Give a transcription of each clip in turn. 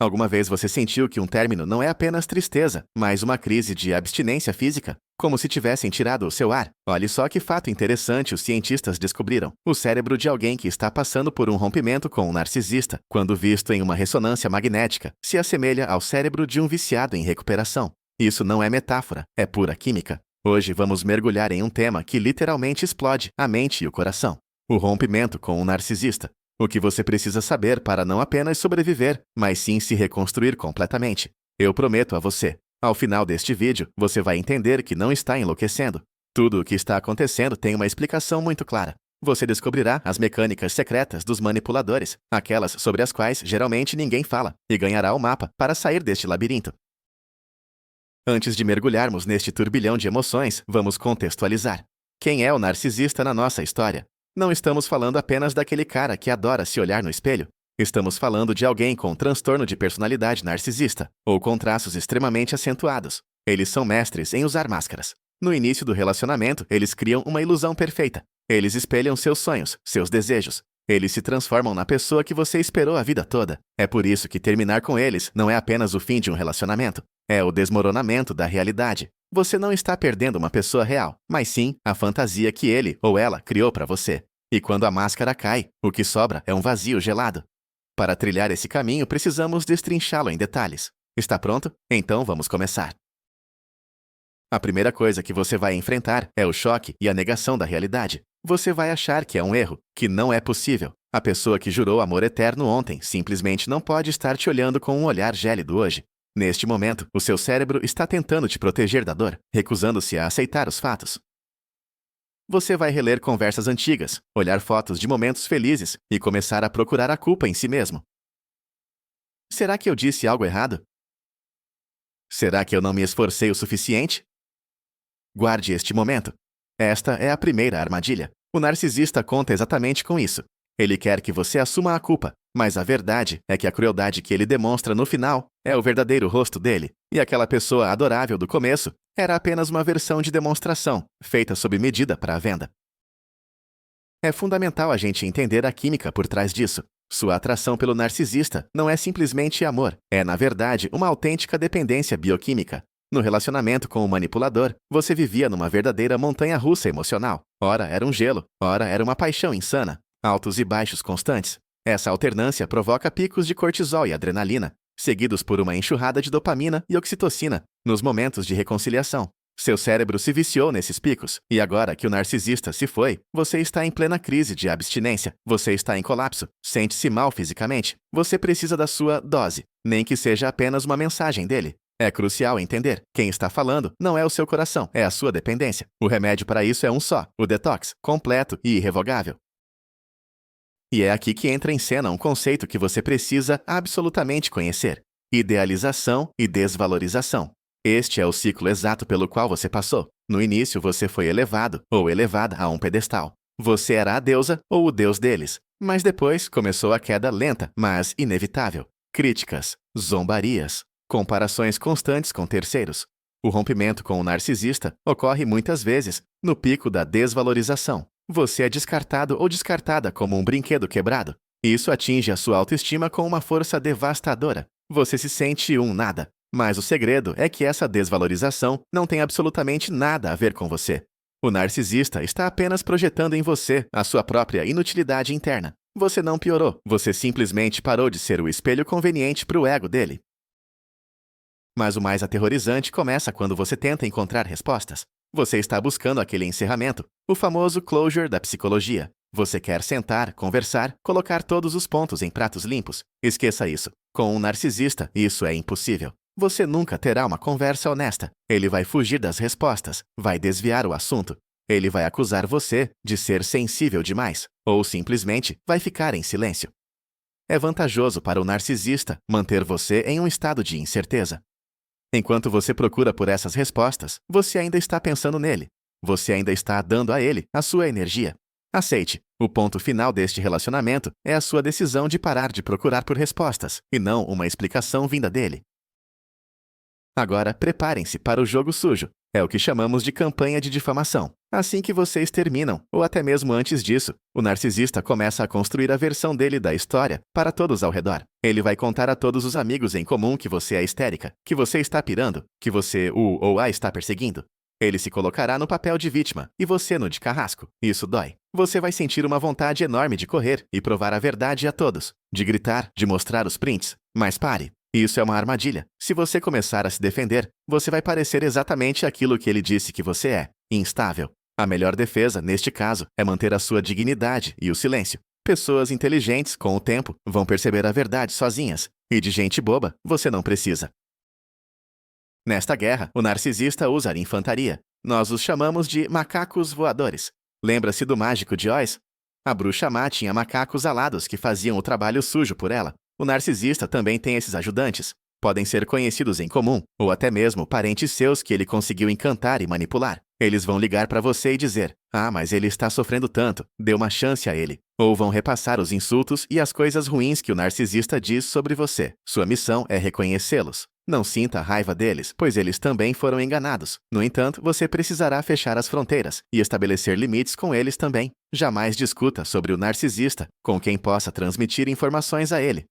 Alguma vez você sentiu que um término não é apenas tristeza, mas uma crise de abstinência física? Como se tivessem tirado o seu ar? Olhe só que fato interessante os cientistas descobriram. O cérebro de alguém que está passando por um rompimento com um narcisista, quando visto em uma ressonância magnética, se assemelha ao cérebro de um viciado em recuperação. Isso não é metáfora, é pura química. Hoje vamos mergulhar em um tema que literalmente explode a mente e o coração. O rompimento com um narcisista. O que você precisa saber para não apenas sobreviver, mas sim se reconstruir completamente. Eu prometo a você. Ao final deste vídeo, você vai entender que não está enlouquecendo. Tudo o que está acontecendo tem uma explicação muito clara. Você descobrirá as mecânicas secretas dos manipuladores, aquelas sobre as quais geralmente ninguém fala, e ganhará o mapa para sair deste labirinto. Antes de mergulharmos neste turbilhão de emoções, vamos contextualizar. Quem é o narcisista na nossa história? Não estamos falando apenas daquele cara que adora se olhar no espelho. Estamos falando de alguém com transtorno de personalidade narcisista, ou com traços extremamente acentuados. Eles são mestres em usar máscaras. No início do relacionamento, eles criam uma ilusão perfeita. Eles espelham seus sonhos, seus desejos. Eles se transformam na pessoa que você esperou a vida toda. É por isso que terminar com eles não é apenas o fim de um relacionamento. É o desmoronamento da realidade. Você não está perdendo uma pessoa real, mas sim a fantasia que ele ou ela criou para você. E quando a máscara cai, o que sobra é um vazio gelado. Para trilhar esse caminho, precisamos destrinchá-lo em detalhes. Está pronto? Então vamos começar. A primeira coisa que você vai enfrentar é o choque e a negação da realidade. Você vai achar que é um erro, que não é possível. A pessoa que jurou amor eterno ontem simplesmente não pode estar te olhando com um olhar gélido hoje. Neste momento, o seu cérebro está tentando te proteger da dor, recusando-se a aceitar os fatos. Você vai reler conversas antigas, olhar fotos de momentos felizes e começar a procurar a culpa em si mesmo. Será que eu disse algo errado? Será que eu não me esforcei o suficiente? Guarde este momento. Esta é a primeira armadilha. O narcisista conta exatamente com isso. Ele quer que você assuma a culpa, mas a verdade é que a crueldade que ele demonstra no final é o verdadeiro rosto dele, e aquela pessoa adorável do começo era apenas uma versão de demonstração, feita sob medida para a venda. É fundamental a gente entender a química por trás disso. Sua atração pelo narcisista não é simplesmente amor, é, na verdade, uma autêntica dependência bioquímica. No relacionamento com o manipulador, você vivia numa verdadeira montanha-russa emocional. Ora era um gelo, ora era uma paixão insana. Altos e baixos constantes. Essa alternância provoca picos de cortisol e adrenalina, seguidos por uma enxurrada de dopamina e oxitocina, nos momentos de reconciliação. Seu cérebro se viciou nesses picos, e agora que o narcisista se foi, você está em plena crise de abstinência, você está em colapso, sente-se mal fisicamente, você precisa da sua dose, nem que seja apenas uma mensagem dele. É crucial entender, quem está falando não é o seu coração, é a sua dependência. O remédio para isso é um só, o detox, completo e irrevogável. E é aqui que entra em cena um conceito que você precisa absolutamente conhecer: idealização e desvalorização. Este é o ciclo exato pelo qual você passou. No início, você foi elevado ou elevada a um pedestal. Você era a deusa ou o deus deles. Mas depois começou a queda lenta, mas inevitável. Críticas, zombarias, comparações constantes com terceiros. O rompimento com o narcisista ocorre muitas vezes no pico da desvalorização. Você é descartado ou descartada como um brinquedo quebrado. Isso atinge a sua autoestima com uma força devastadora. Você se sente um nada. Mas o segredo é que essa desvalorização não tem absolutamente nada a ver com você. O narcisista está apenas projetando em você a sua própria inutilidade interna. Você não piorou, você simplesmente parou de ser o espelho conveniente para o ego dele. Mas o mais aterrorizante começa quando você tenta encontrar respostas. Você está buscando aquele encerramento, o famoso closure da psicologia. Você quer sentar, conversar, colocar todos os pontos em pratos limpos. Esqueça isso. Com um narcisista, isso é impossível. Você nunca terá uma conversa honesta. Ele vai fugir das respostas, vai desviar o assunto. Ele vai acusar você de ser sensível demais, ou simplesmente vai ficar em silêncio. É vantajoso para o narcisista manter você em um estado de incerteza. Enquanto você procura por essas respostas, você ainda está pensando nele. Você ainda está dando a ele a sua energia. Aceite, o ponto final deste relacionamento é a sua decisão de parar de procurar por respostas, e não uma explicação vinda dele. Agora, preparem-se para o jogo sujo. É o que chamamos de campanha de difamação. Assim que vocês terminam, ou até mesmo antes disso, o narcisista começa a construir a versão dele da história para todos ao redor. Ele vai contar a todos os amigos em comum que você é histérica, que você está pirando, que você o ou a está perseguindo. Ele se colocará no papel de vítima e você no de carrasco. Isso dói. Você vai sentir uma vontade enorme de correr e provar a verdade a todos, de gritar, de mostrar os prints. Mas pare. Isso é uma armadilha. Se você começar a se defender, você vai parecer exatamente aquilo que ele disse que você é, instável. A melhor defesa, neste caso, é manter a sua dignidade e o silêncio. Pessoas inteligentes, com o tempo, vão perceber a verdade sozinhas, e de gente boba, você não precisa. Nesta guerra, o narcisista usa a infantaria. Nós os chamamos de macacos voadores. Lembra-se do mágico de Oz? A bruxa má tinha macacos alados que faziam o trabalho sujo por ela. O narcisista também tem esses ajudantes. Podem ser conhecidos em comum, ou até mesmo parentes seus que ele conseguiu encantar e manipular. Eles vão ligar para você e dizer: "Ah, mas ele está sofrendo tanto, dê uma chance a ele." Ou vão repassar os insultos e as coisas ruins que o narcisista diz sobre você. Sua missão é reconhecê-los. Não sinta a raiva deles, pois eles também foram enganados. No entanto, você precisará fechar as fronteiras e estabelecer limites com eles também. Jamais discuta sobre o narcisista com quem possa transmitir informações a ele.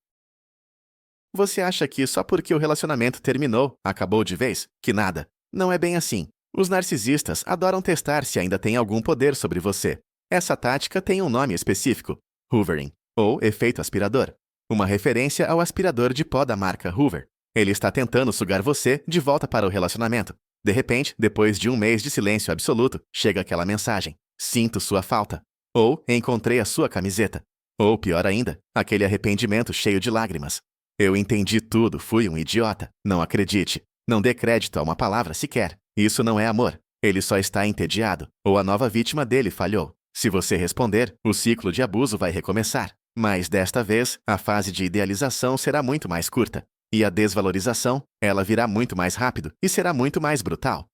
Você acha que só porque o relacionamento terminou, acabou de vez? Que nada. Não é bem assim. Os narcisistas adoram testar se ainda tem algum poder sobre você. Essa tática tem um nome específico: hoovering, ou efeito aspirador. Uma referência ao aspirador de pó da marca Hoover. Ele está tentando sugar você de volta para o relacionamento. De repente, depois de um mês de silêncio absoluto, chega aquela mensagem: "Sinto sua falta." Ou "Encontrei a sua camiseta." Ou, pior ainda, aquele arrependimento cheio de lágrimas. "Eu entendi tudo, fui um idiota." Não acredite. Não dê crédito a uma palavra sequer. Isso não é amor. Ele só está entediado. Ou a nova vítima dele falhou. Se você responder, o ciclo de abuso vai recomeçar. Mas desta vez, a fase de idealização será muito mais curta. E a desvalorização, ela virá muito mais rápido e será muito mais brutal.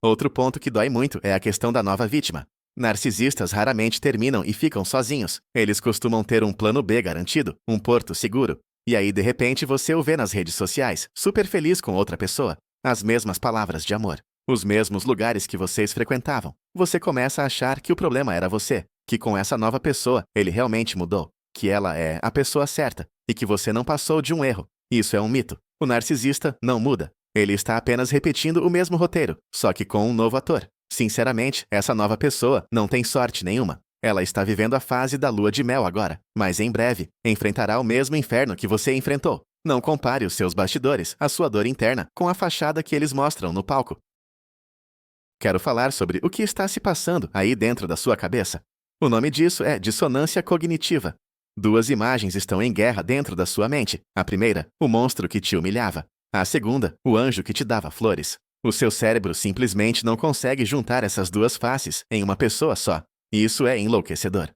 Outro ponto que dói muito é a questão da nova vítima. Narcisistas raramente terminam e ficam sozinhos. Eles costumam ter um plano B garantido, um porto seguro. E aí, de repente, você o vê nas redes sociais, super feliz com outra pessoa. As mesmas palavras de amor. Os mesmos lugares que vocês frequentavam. Você começa a achar que o problema era você. Que com essa nova pessoa, ele realmente mudou. Que ela é a pessoa certa. E que você não passou de um erro. Isso é um mito. O narcisista não muda. Ele está apenas repetindo o mesmo roteiro, só que com um novo ator. Sinceramente, essa nova pessoa não tem sorte nenhuma. Ela está vivendo a fase da lua de mel agora, mas em breve enfrentará o mesmo inferno que você enfrentou. Não compare os seus bastidores, a sua dor interna, com a fachada que eles mostram no palco. Quero falar sobre o que está se passando aí dentro da sua cabeça. O nome disso é dissonância cognitiva. Duas imagens estão em guerra dentro da sua mente. A primeira, o monstro que te humilhava. A segunda, o anjo que te dava flores. O seu cérebro simplesmente não consegue juntar essas duas faces em uma pessoa só. E isso é enlouquecedor.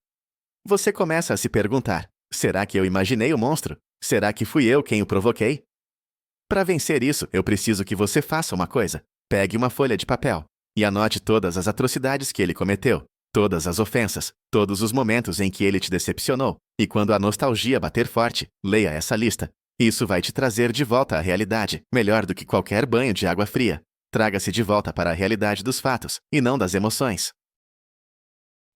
Você começa a se perguntar: será que eu imaginei o monstro? Será que fui eu quem o provoquei? Para vencer isso, eu preciso que você faça uma coisa. Pegue uma folha de papel e anote todas as atrocidades que ele cometeu. Todas as ofensas, todos os momentos em que ele te decepcionou. E quando a nostalgia bater forte, leia essa lista. Isso vai te trazer de volta à realidade, melhor do que qualquer banho de água fria. Traga-se de volta para a realidade dos fatos, e não das emoções.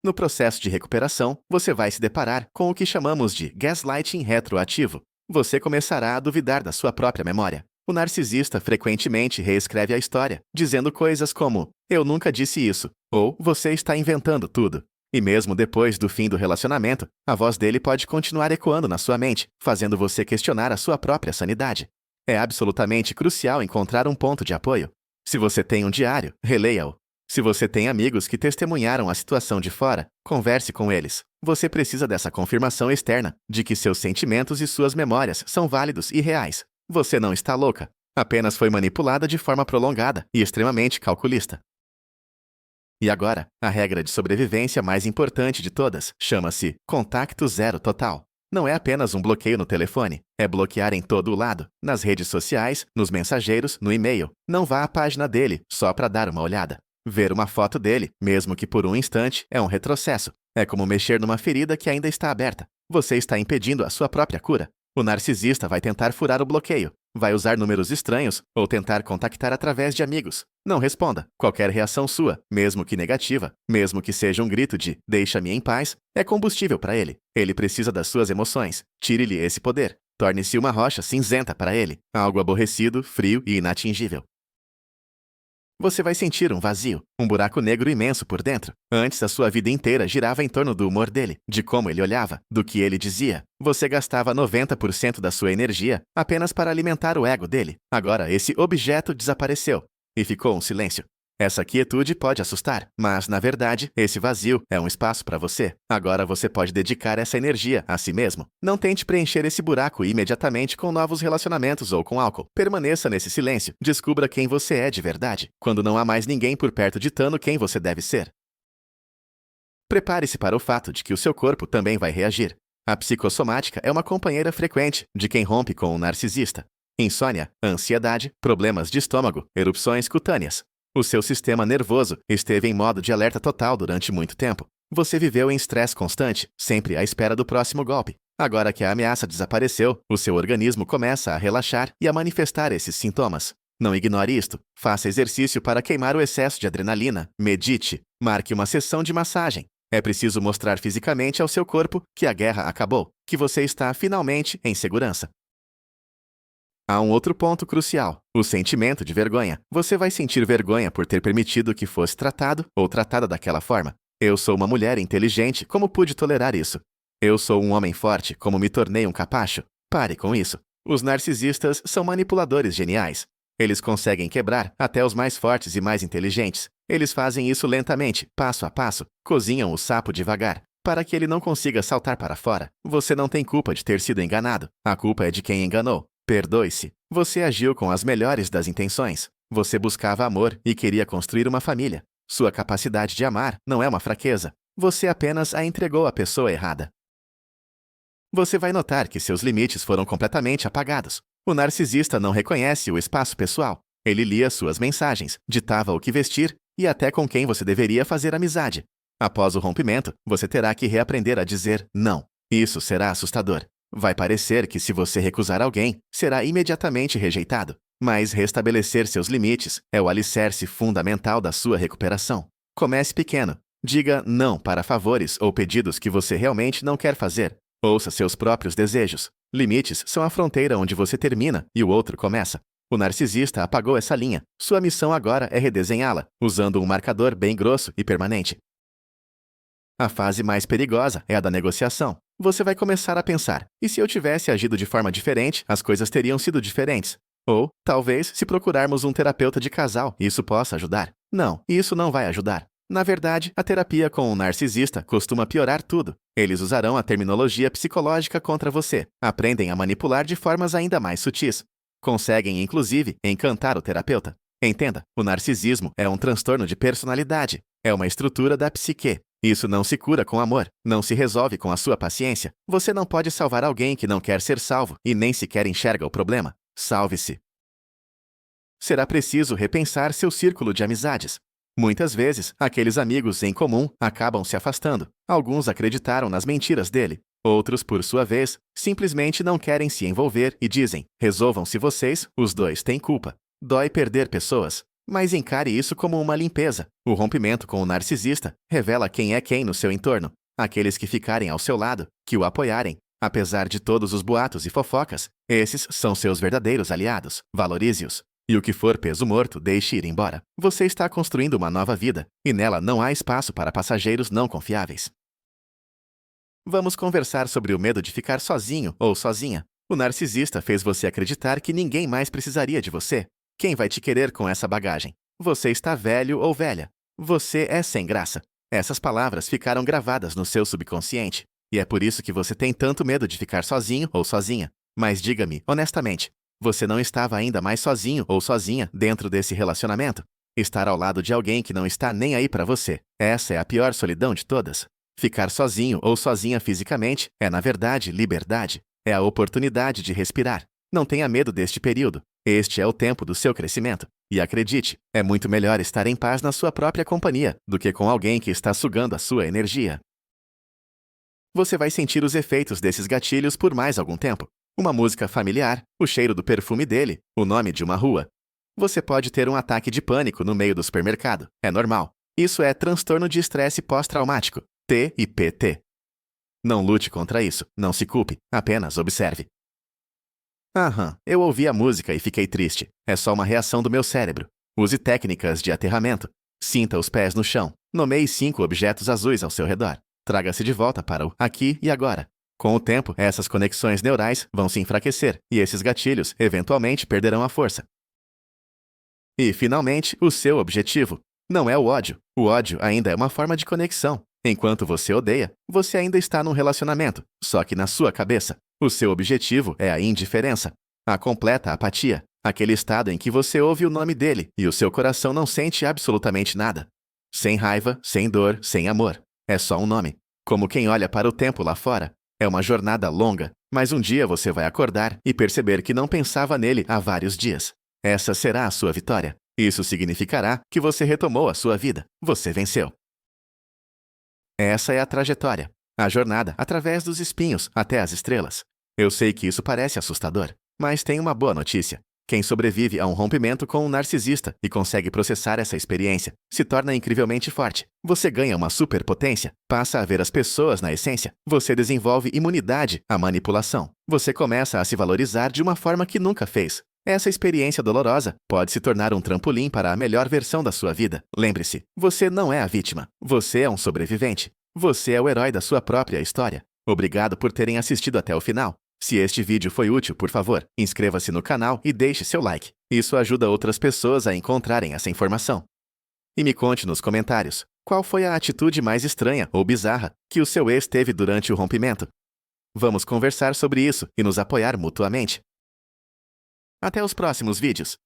No processo de recuperação, você vai se deparar com o que chamamos de gaslighting retroativo. Você começará a duvidar da sua própria memória. O narcisista frequentemente reescreve a história, dizendo coisas como: "Eu nunca disse isso", ou "Você está inventando tudo." E mesmo depois do fim do relacionamento, a voz dele pode continuar ecoando na sua mente, fazendo você questionar a sua própria sanidade. É absolutamente crucial encontrar um ponto de apoio. Se você tem um diário, releia-o. Se você tem amigos que testemunharam a situação de fora, converse com eles. Você precisa dessa confirmação externa de que seus sentimentos e suas memórias são válidos e reais. Você não está louca. Apenas foi manipulada de forma prolongada e extremamente calculista. E agora, a regra de sobrevivência mais importante de todas chama-se contacto zero total. Não é apenas um bloqueio no telefone, é bloquear em todo o lado, nas redes sociais, nos mensageiros, no e-mail. Não vá à página dele só para dar uma olhada. Ver uma foto dele, mesmo que por um instante, é um retrocesso. É como mexer numa ferida que ainda está aberta. Você está impedindo a sua própria cura. O narcisista vai tentar furar o bloqueio. Vai usar números estranhos ou tentar contactar através de amigos. Não responda. Qualquer reação sua, mesmo que negativa, mesmo que seja um grito de "deixa-me em paz", é combustível para ele. Ele precisa das suas emoções. Tire-lhe esse poder. Torne-se uma rocha cinzenta para ele, algo aborrecido, frio e inatingível. Você vai sentir um vazio, um buraco negro imenso por dentro. Antes, a sua vida inteira girava em torno do humor dele, de como ele olhava, do que ele dizia. Você gastava 90% da sua energia apenas para alimentar o ego dele. Agora, esse objeto desapareceu e ficou um silêncio. Essa quietude pode assustar, mas, na verdade, esse vazio é um espaço para você. Agora você pode dedicar essa energia a si mesmo. Não tente preencher esse buraco imediatamente com novos relacionamentos ou com álcool. Permaneça nesse silêncio. Descubra quem você é de verdade, quando não há mais ninguém por perto ditando quem você deve ser. Prepare-se para o fato de que o seu corpo também vai reagir. A psicossomática é uma companheira frequente de quem rompe com um narcisista. Insônia, ansiedade, problemas de estômago, erupções cutâneas. O seu sistema nervoso esteve em modo de alerta total durante muito tempo. Você viveu em estresse constante, sempre à espera do próximo golpe. Agora que a ameaça desapareceu, o seu organismo começa a relaxar e a manifestar esses sintomas. Não ignore isto. Faça exercício para queimar o excesso de adrenalina. Medite. Marque uma sessão de massagem. É preciso mostrar fisicamente ao seu corpo que a guerra acabou, que você está finalmente em segurança. Há um outro ponto crucial, o sentimento de vergonha. Você vai sentir vergonha por ter permitido que fosse tratado ou tratada daquela forma. Eu sou uma mulher inteligente, como pude tolerar isso? Eu sou um homem forte, como me tornei um capacho? Pare com isso. Os narcisistas são manipuladores geniais. Eles conseguem quebrar até os mais fortes e mais inteligentes. Eles fazem isso lentamente, passo a passo, cozinham o sapo devagar, para que ele não consiga saltar para fora. Você não tem culpa de ter sido enganado. A culpa é de quem enganou. Perdoe-se. Você agiu com as melhores das intenções. Você buscava amor e queria construir uma família. Sua capacidade de amar não é uma fraqueza. Você apenas a entregou à pessoa errada. Você vai notar que seus limites foram completamente apagados. O narcisista não reconhece o espaço pessoal. Ele lia suas mensagens, ditava o que vestir e até com quem você deveria fazer amizade. Após o rompimento, você terá que reaprender a dizer não. Isso será assustador. Vai parecer que se você recusar alguém, será imediatamente rejeitado. Mas restabelecer seus limites é o alicerce fundamental da sua recuperação. Comece pequeno. Diga não para favores ou pedidos que você realmente não quer fazer. Ouça seus próprios desejos. Limites são a fronteira onde você termina e o outro começa. O narcisista apagou essa linha. Sua missão agora é redesenhá-la, usando um marcador bem grosso e permanente. A fase mais perigosa é a da negociação. Você vai começar a pensar, e se eu tivesse agido de forma diferente, as coisas teriam sido diferentes? Ou, talvez, se procurarmos um terapeuta de casal, isso possa ajudar. Não, isso não vai ajudar. Na verdade, a terapia com um narcisista costuma piorar tudo. Eles usarão a terminologia psicológica contra você, aprendem a manipular de formas ainda mais sutis. Conseguem, inclusive, encantar o terapeuta. Entenda, o narcisismo é um transtorno de personalidade, é uma estrutura da psique. Isso não se cura com amor, não se resolve com a sua paciência. Você não pode salvar alguém que não quer ser salvo e nem sequer enxerga o problema. Salve-se. Será preciso repensar seu círculo de amizades. Muitas vezes, aqueles amigos em comum acabam se afastando. Alguns acreditaram nas mentiras dele. Outros, por sua vez, simplesmente não querem se envolver e dizem: resolvam-se vocês, os dois têm culpa. Dói perder pessoas. Mas encare isso como uma limpeza. O rompimento com o narcisista revela quem é quem no seu entorno. Aqueles que ficarem ao seu lado, que o apoiarem. Apesar de todos os boatos e fofocas, esses são seus verdadeiros aliados. Valorize-os. E o que for peso morto, deixe ir embora. Você está construindo uma nova vida, e nela não há espaço para passageiros não confiáveis. Vamos conversar sobre o medo de ficar sozinho ou sozinha. O narcisista fez você acreditar que ninguém mais precisaria de você. Quem vai te querer com essa bagagem? Você está velho ou velha. Você é sem graça. Essas palavras ficaram gravadas no seu subconsciente. E é por isso que você tem tanto medo de ficar sozinho ou sozinha. Mas diga-me, honestamente, você não estava ainda mais sozinho ou sozinha dentro desse relacionamento? Estar ao lado de alguém que não está nem aí para você. Essa é a pior solidão de todas. Ficar sozinho ou sozinha fisicamente é, na verdade, liberdade. É a oportunidade de respirar. Não tenha medo deste período. Este é o tempo do seu crescimento. E acredite, é muito melhor estar em paz na sua própria companhia do que com alguém que está sugando a sua energia. Você vai sentir os efeitos desses gatilhos por mais algum tempo. uma música familiar, o cheiro do perfume dele, o nome de uma rua. Você pode ter um ataque de pânico no meio do supermercado. É normal. Isso é transtorno de estresse pós-traumático, TIPT. Não lute contra isso, não se culpe, apenas observe. Aham, eu ouvi a música e fiquei triste. É só uma reação do meu cérebro. Use técnicas de aterramento. Sinta os pés no chão. Nomeie 5 objetos azuis ao seu redor. Traga-se de volta para o aqui e agora. Com o tempo, essas conexões neurais vão se enfraquecer e esses gatilhos eventualmente perderão a força. E, finalmente, o seu objetivo. Não é o ódio. O ódio ainda é uma forma de conexão. Enquanto você odeia, você ainda está num relacionamento, só que na sua cabeça. O seu objetivo é a indiferença, a completa apatia, aquele estado em que você ouve o nome dele e o seu coração não sente absolutamente nada. Sem raiva, sem dor, sem amor. É só um nome. Como quem olha para o tempo lá fora. É uma jornada longa, mas um dia você vai acordar e perceber que não pensava nele há vários dias. Essa será a sua vitória. Isso significará que você retomou a sua vida. Você venceu. Essa é a trajetória. A jornada através dos espinhos até as estrelas. Eu sei que isso parece assustador, mas tem uma boa notícia. Quem sobrevive a um rompimento com um narcisista e consegue processar essa experiência se torna incrivelmente forte. Você ganha uma superpotência, passa a ver as pessoas na essência. Você desenvolve imunidade à manipulação. Você começa a se valorizar de uma forma que nunca fez. Essa experiência dolorosa pode se tornar um trampolim para a melhor versão da sua vida. Lembre-se, você não é a vítima. Você é um sobrevivente. Você é o herói da sua própria história. Obrigado por terem assistido até o final. Se este vídeo foi útil, por favor, inscreva-se no canal e deixe seu like. Isso ajuda outras pessoas a encontrarem essa informação. E me conte nos comentários, qual foi a atitude mais estranha ou bizarra que o seu ex teve durante o rompimento? Vamos conversar sobre isso e nos apoiar mutuamente. Até os próximos vídeos.